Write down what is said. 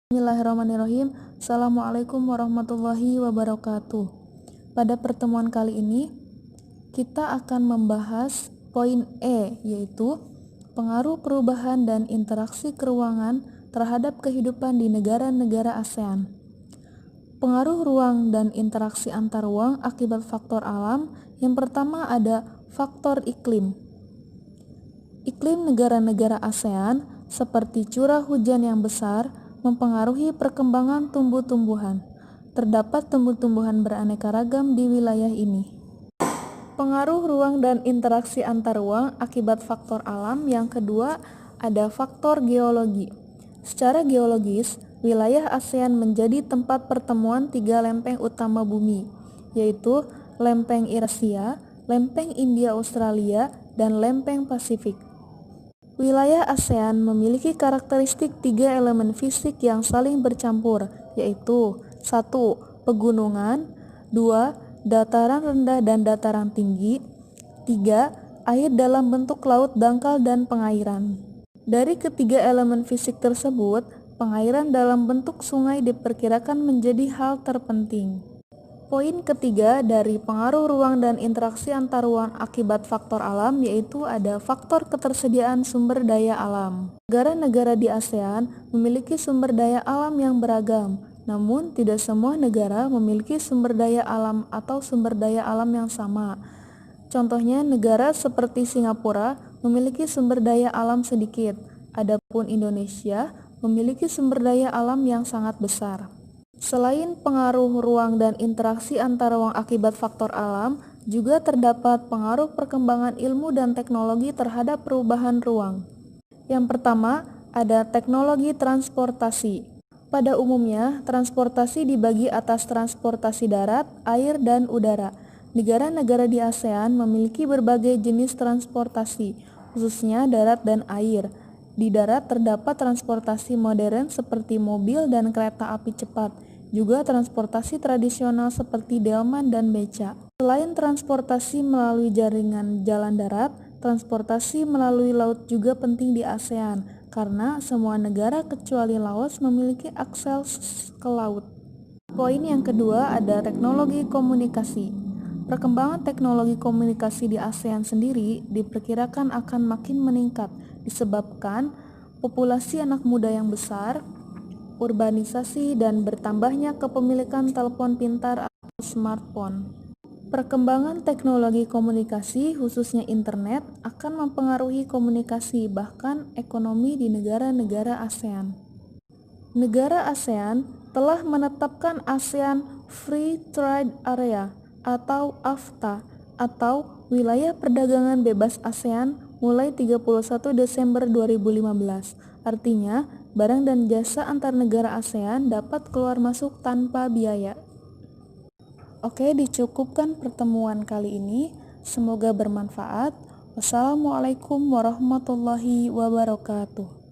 Bismillahirrahmanirrahim. Assalamualaikum warahmatullahi wabarakatuh. Pada pertemuan kali ini, kita akan membahas poin E, yaitu pengaruh perubahan dan interaksi keruangan terhadap kehidupan di negara-negara ASEAN. Pengaruh ruang dan interaksi antar ruang akibat faktor alam. Yang pertama ada faktor iklim. Iklim negara-negara ASEAN seperti curah hujan yang besar mempengaruhi perkembangan tumbuh-tumbuhan. Terdapat tumbuh-tumbuhan beraneka ragam di wilayah ini. Pengaruh ruang dan interaksi antar ruang akibat faktor alam. Yang kedua, ada faktor geologi. Secara geologis, wilayah ASEAN menjadi tempat pertemuan tiga lempeng utama bumi, yaitu lempeng Eurasia, lempeng India-Australia, dan lempeng Pasifik. Wilayah ASEAN memiliki karakteristik tiga elemen fisik yang saling bercampur, yaitu 1. Pegunungan, 2. Dataran rendah dan dataran tinggi, 3. Air dalam bentuk laut dangkal dan pengairan. Dari ketiga elemen fisik tersebut, pengairan dalam bentuk sungai diperkirakan menjadi hal terpenting. Poin ketiga dari pengaruh ruang dan interaksi antar ruang akibat faktor alam, yaitu ada faktor ketersediaan sumber daya alam. Negara-negara di ASEAN memiliki sumber daya alam yang beragam, namun tidak semua negara memiliki sumber daya alam atau sumber daya alam yang sama. Contohnya, negara seperti Singapura memiliki sumber daya alam sedikit, adapun Indonesia memiliki sumber daya alam yang sangat besar. Selain pengaruh ruang dan interaksi antar ruang akibat faktor alam, juga terdapat pengaruh perkembangan ilmu dan teknologi terhadap perubahan ruang. Yang pertama, ada teknologi transportasi. Pada umumnya, transportasi dibagi atas transportasi darat, air, dan udara. Negara-negara di ASEAN memiliki berbagai jenis transportasi, khususnya darat dan air. Di darat terdapat transportasi modern seperti mobil dan kereta api cepat, juga transportasi tradisional seperti delman dan beca. Selain transportasi melalui jaringan jalan darat, transportasi melalui laut juga penting di ASEAN, karena semua negara kecuali Laos memiliki akses ke laut. Poin yang kedua ada teknologi komunikasi. Perkembangan teknologi komunikasi di ASEAN sendiri diperkirakan akan makin meningkat disebabkan populasi anak muda yang besar, urbanisasi, dan bertambahnya kepemilikan telepon pintar atau smartphone. Perkembangan teknologi komunikasi, khususnya internet, akan mempengaruhi komunikasi bahkan ekonomi di negara-negara ASEAN. Negara ASEAN telah menetapkan ASEAN Free Trade Area atau AFTA atau Wilayah Perdagangan Bebas ASEAN mulai 31 Desember 2015. Artinya, barang dan jasa antar negara ASEAN dapat keluar masuk tanpa biaya. Oke, dicukupkan pertemuan kali ini. Semoga bermanfaat. Wassalamualaikum warahmatullahi wabarakatuh.